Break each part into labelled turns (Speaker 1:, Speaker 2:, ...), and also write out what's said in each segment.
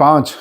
Speaker 1: 5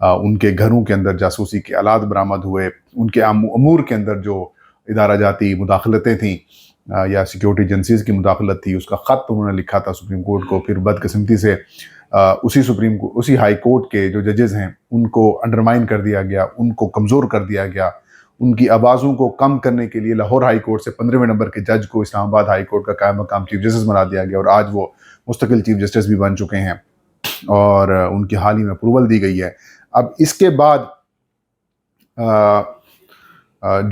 Speaker 1: ان کے گھروں کے اندر جاسوسی کے آلات برآمد ہوئے، ان کے امور کے اندر جو ادارہ جاتی مداخلتیں تھیں یا سیکیورٹی ایجنسیز کی مداخلت تھی، اس کا خط انہوں نے لکھا تھا سپریم کورٹ کو. پھر بدقسمتی سے اسی ہائی کورٹ کے جو ججز ہیں ان کو انڈرمائن کر دیا گیا، ان کو کمزور کر دیا گیا. ان کی آوازوں کو کم کرنے کے لیے لاہور ہائی کورٹ سے 15ویں نمبر کے جج کو اسلام آباد ہائی کورٹ کا قائم مقام چیف جسٹس بنا دیا گیا، اور آج وہ مستقل چیف جسٹس بھی بن چکے ہیں اور ان کی حال ہی میں اپروول دی گئی ہے. اب اس کے بعد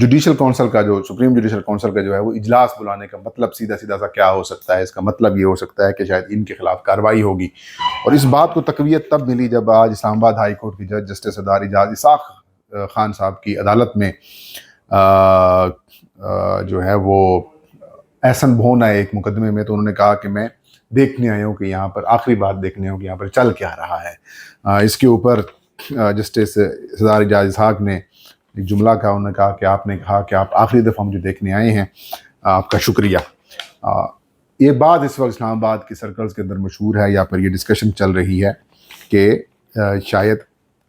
Speaker 1: جوڈیشل کونسل کا جو سپریم جوڈیشل کونسل کا جو ہے وہ اجلاس بلانے کا مطلب سیدھا سا کیا ہو سکتا ہے؟ اس کا مطلب یہ ہو سکتا ہے کہ شاید ان کے خلاف کارروائی ہوگی. اور اس بات کو تقویت تب ملی جب آج اسلام آباد ہائی کورٹ کی جج جسٹس سردار اعجاز اسحاق خان صاحب کی عدالت میں جو ہے وہ احسن بھون آئے ایک مقدمے میں. تو انہوں نے کہا کہ میں دیکھنے آیا ہوں کہ یہاں پر آخری بات دیکھنے ہوں کہ یہاں پر چل کیا رہا ہے. اس کے اوپر جسٹس سردار اعجاز اسحاق نے ایک جملہ کہا، انہوں نے کہا کہ آپ نے کہا کہ آپ آخری دفعہ مجھے دیکھنے آئے ہیں، آپ کا شکریہ. یہ بات اس وقت اسلام آباد کی سرکلز کے اندر مشہور ہے، یا پھر یہ ڈسکشن چل رہی ہے کہ شاید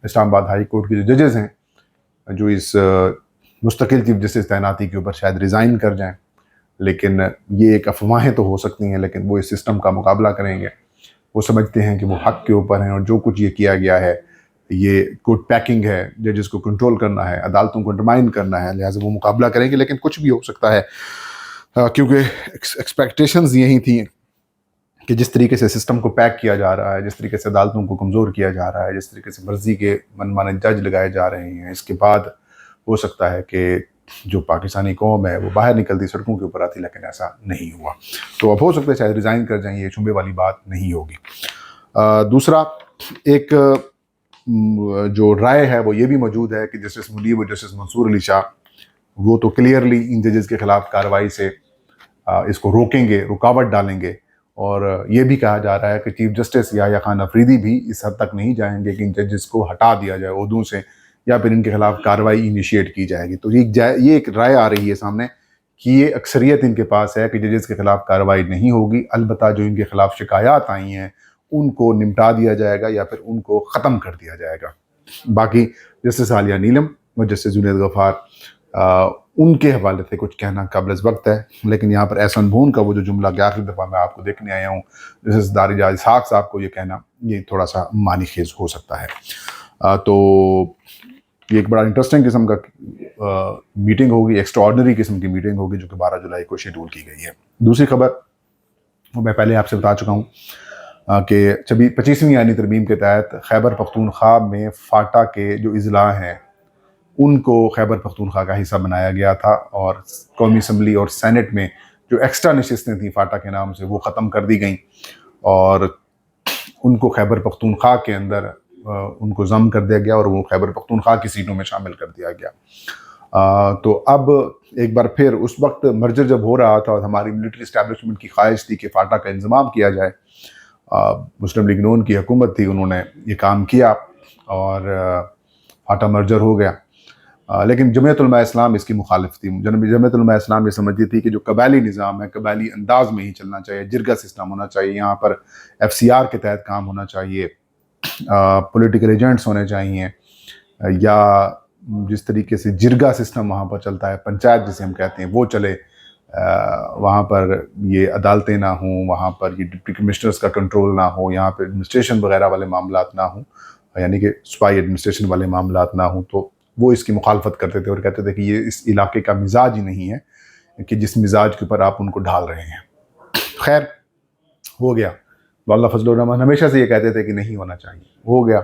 Speaker 1: اسلام آباد ہائی کورٹ کے جو ججز ہیں جو اس مستقل چیف جسٹس تعیناتی کے اوپر شاید ریزائن کر جائیں. لیکن یہ ایک افواہیں تو ہو سکتی ہیں، لیکن وہ اس سسٹم کا مقابلہ کریں گے. وہ سمجھتے ہیں کہ وہ حق کے اوپر ہیں، اور جو کچھ یہ کیا گیا ہے یہ کوٹ پیکنگ ہے، ججز کو کنٹرول کرنا ہے، عدالتوں کو انڈرمائن کرنا ہے، لہٰذا وہ مقابلہ کریں گے. لیکن کچھ بھی ہو سکتا ہے، کیونکہ ایکسپیکٹیشنز یہی تھیں کہ جس طریقے سے سسٹم کو پیک کیا جا رہا ہے، جس طریقے سے عدالتوں کو کمزور کیا جا رہا ہے، جس طریقے سے مرضی کے من مانے جج لگائے جا رہے ہیں، اس کے بعد ہو سکتا ہے کہ جو پاکستانی قوم ہے وہ باہر نکلتی سڑکوں کے اوپر آتی، لیکن ایسا نہیں ہوا. تو اب ہو سکتا ہے شاید ریزائن کر جائیں، یہ شبے والی بات نہیں ہوگی. دوسرا ایک جو رائے ہے وہ یہ بھی موجود ہے کہ جسٹس منیب اور جسٹس منصور علی شاہ وہ تو کلیئرلی ان ججز کے خلاف کارروائی سے اس کو روکیں گے، رکاوٹ ڈالیں گے. اور یہ بھی کہا جا رہا ہے کہ چیف جسٹس یحییٰ خان افریدی بھی اس حد تک نہیں جائیں گے کہ ان ججز کو ہٹا دیا جائے عہدوں سے، یا پھر ان کے خلاف کارروائی انیشیٹ کی جائے گی. تو یہ ایک رائے آ رہی ہے سامنے کہ یہ اکثریت ان کے پاس ہے کہ ججز کے خلاف کارروائی نہیں ہوگی، البتہ جو ان کے خلاف شکایات آئی ہیں ان کو نمٹا دیا جائے گا یا پھر ان کو ختم کر دیا جائے گا. باقی جسٹس عالیہ نیلم اور جسٹس جنید غفار ان کے حوالے سے کچھ کہنا قابل وقت ہے. لیکن یہاں پر احسن بھون کا وہ جو جملہ کہ آخری دفعہ میں آپ کو دیکھنے آیا ہوں، جسٹس سردار اعجاز اسحاق صاحب کو یہ کہنا، یہ تھوڑا سا معنی خیز ہو سکتا ہے. تو یہ ایک بڑا انٹرسٹنگ قسم کا میٹنگ ہوگی، ایکسٹرا آرڈنری قسم کی میٹنگ ہوگی جو کہ 12 جولائی کو شیڈول کی گئی ہے. دوسری خبر میں پہلے آپ سے بتا چکا ہوں کہ 25ویں آئینی ترمیم کے تحت خیبر پختونخوا میں فاٹا کے جو اضلاع ہیں ان کو خیبر پختونخوا کا حصہ بنایا گیا تھا، اور قومی اسمبلی اور سینٹ میں جو ایکسٹرا نشستیں تھیں فاٹا کے نام سے وہ ختم کر دی گئیں، اور ان کو خیبر پختونخوا کے اندر ان کو ضم کر دیا گیا اور وہ خیبر پختونخوا کی سیٹوں میں شامل کر دیا گیا. تو اب ایک بار پھر اس وقت مرجر جب ہو رہا تھا اور ہماری ملٹری اسٹیبلشمنٹ کی خواہش تھی کہ فاٹا کا انضمام کیا جائے، مسلم لیگ نون کی حکومت تھی، انہوں نے یہ کام کیا اور فاٹا مرجر ہو گیا. لیکن جمعیت علماء اسلام اس کی مخالف تھی. جمعیت علماء اسلام یہ سمجھتی تھی کہ جو قبائلی نظام ہے قبائلی انداز میں ہی چلنا چاہیے، جرگہ سسٹم ہونا چاہیے، یہاں پر FCR کے تحت کام ہونا چاہیے، پولیٹیکل ایجنٹس ہونے چاہیے، یا جس طریقے سے جرگہ سسٹم وہاں پر چلتا ہے، پنچایت جسے ہم کہتے ہیں، وہ چلے. وہاں پر یہ عدالتیں نہ ہوں، وہاں پر یہ ڈپٹی کمشنرز کا کنٹرول نہ ہو، یہاں پہ ایڈمنسٹریشن وغیرہ والے معاملات نہ ہوں، یعنی کہ صوبائی ایڈمنسٹریشن والے معاملات نہ ہوں. تو وہ اس کی مخالفت کرتے تھے اور کہتے تھے کہ یہ اس علاقے کا مزاج ہی نہیں ہے کہ جس مزاج کے اوپر آپ ان کو ڈھال رہے ہیں. خیر ہو گیا، واللہ فضل الرحمن ہمیشہ سے یہ کہتے تھے کہ نہیں ہونا چاہیے، ہو گیا،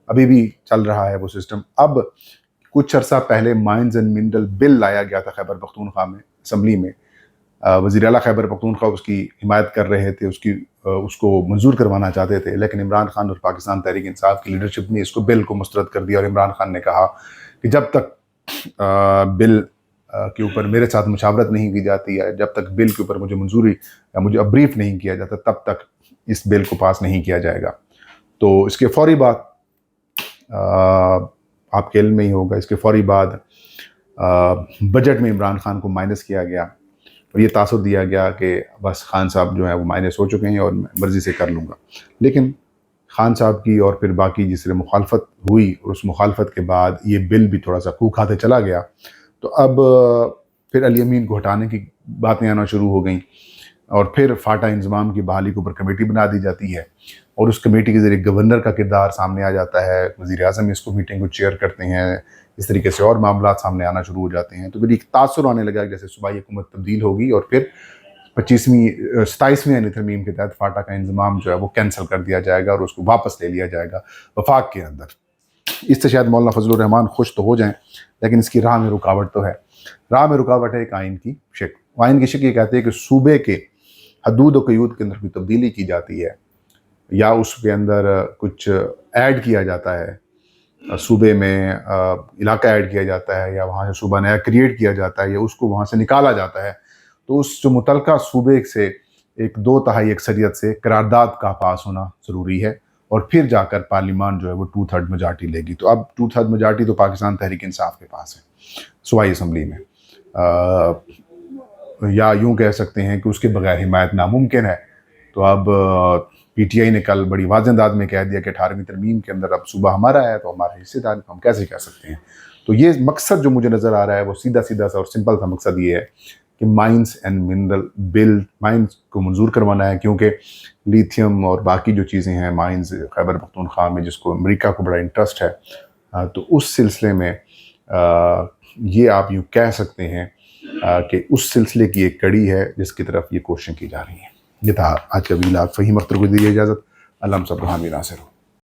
Speaker 1: ابھی بھی چل رہا ہے وہ سسٹم. اب کچھ عرصہ پہلے مائنز اینڈ منرل بل لایا گیا تھا خیبر پختونخوا میں اسمبلی میں. وزیر اعلیٰ خیبر پختونخوا اس کی حمایت کر رہے تھے، اس کو منظور کروانا چاہتے تھے، لیکن عمران خان اور پاکستان تحریک انصاف کی لیڈرشپ نے اس کو بل کو مسترد کر دیا. اور عمران خان نے کہا کہ جب تک بل کے اوپر میرے ساتھ مشاورت نہیں کی جاتی ہے، جب تک بل کے اوپر مجھے منظوری یا مجھے بریف نہیں کیا جاتا، تب تک اس بل کو پاس نہیں کیا جائے گا. تو اس کے فوری بعد آپ کے علم میں ہی ہوگا، اس کے فوری بعد بجٹ میں عمران خان کو مائنس کیا گیا اور یہ تاثر دیا گیا کہ بس خان صاحب جو ہے وہ مائنس ہو چکے ہیں اور میں مرضی سے کر لوں گا. لیکن خان صاحب کی اور پھر باقی جس سے مخالفت ہوئی، اور اس مخالفت کے بعد یہ بل بھی تھوڑا سا خو کھاتے چلا گیا، تو اب پھر علی امین کو ہٹانے کی باتیں آنا شروع ہو گئیں، اور پھر فاٹا انضمام کی بحالی کے اوپر کمیٹی بنا دی جاتی ہے، اور اس کمیٹی کے ذریعے گورنر کا کردار سامنے آ جاتا ہے، وزیر اعظم اس کو میٹنگ کو چیئر کرتے ہیں، اس طریقے سے اور معاملات سامنے آنا شروع ہو جاتے ہیں۔ تو پھر ایک تاثر آنے لگا جیسے صوبائی حکومت تبدیل ہوگی، اور پھر 27ویں ترمیم کے تحت فاٹا کا انضمام جو ہے وہ کینسل کر دیا جائے گا اور اس کو واپس لے لیا جائے گا وفاق کے اندر۔ اس سے شاید مولانا فضل الرحمان خوش تو ہو جائیں، لیکن اس کی راہ میں رکاوٹ تو ہے۔ راہ میں رکاوٹ ہے ایک آئین کی شکل۔ آئین کی شکل یہ کہتے ہیں کہ صوبے کے حدود و قیود کے اندر کوئی تبدیلی کی جاتی ہے، یا اس کے اندر کچھ ایڈ کیا جاتا ہے، صوبے میں علاقہ ایڈ کیا جاتا ہے، یا وہاں سے صوبہ نیا کریٹ کیا جاتا ہے، یا اس کو وہاں سے نکالا جاتا ہے، تو اس جو متعلقہ صوبے سے ایک 2/3 اکثریت سے قرارداد کا پاس ہونا ضروری ہے، اور پھر جا کر پارلیمان جو ہے وہ 2/3 میجارٹی لے گی۔ تو اب 2/3 میجارٹی تو پاکستان تحریک انصاف کے پاس ہے صوبائی اسمبلی میں، یا یوں کہہ سکتے ہیں کہ اس کے بغیر حمایت ناممکن ہے۔ تو اب پی ٹی آئی نے کل بڑی واضح انداز میں کہہ دیا کہ 18ویں ترمیم کے اندر اب صوبہ ہمارا ہے، تو ہمارا حصے دار ہم کیسے کہہ سکتے ہیں۔ تو یہ مقصد جو مجھے نظر آ رہا ہے وہ سیدھا سا اور سمپل سا مقصد یہ ہے کہ mines and mineral bill, mines کو منظور کروانا ہے، کیونکہ لیتھیم اور باقی جو چیزیں ہیں مائنز خیبر پختونخوا میں، جس کو امریکہ کو بڑا انٹرسٹ ہے، تو اس سلسلے میں یہ آپ یوں کہہ سکتے ہیں کہ اس سلسلے کی ایک کڑی ہے جس کی طرف یہ کوششیں کی جا رہی ہیں۔ یہ تھا آج کا ویلاگ۔ فہیم اختر کو دیجیے اجازت۔ اللہ ہم سب کو حامی ناصر ہو۔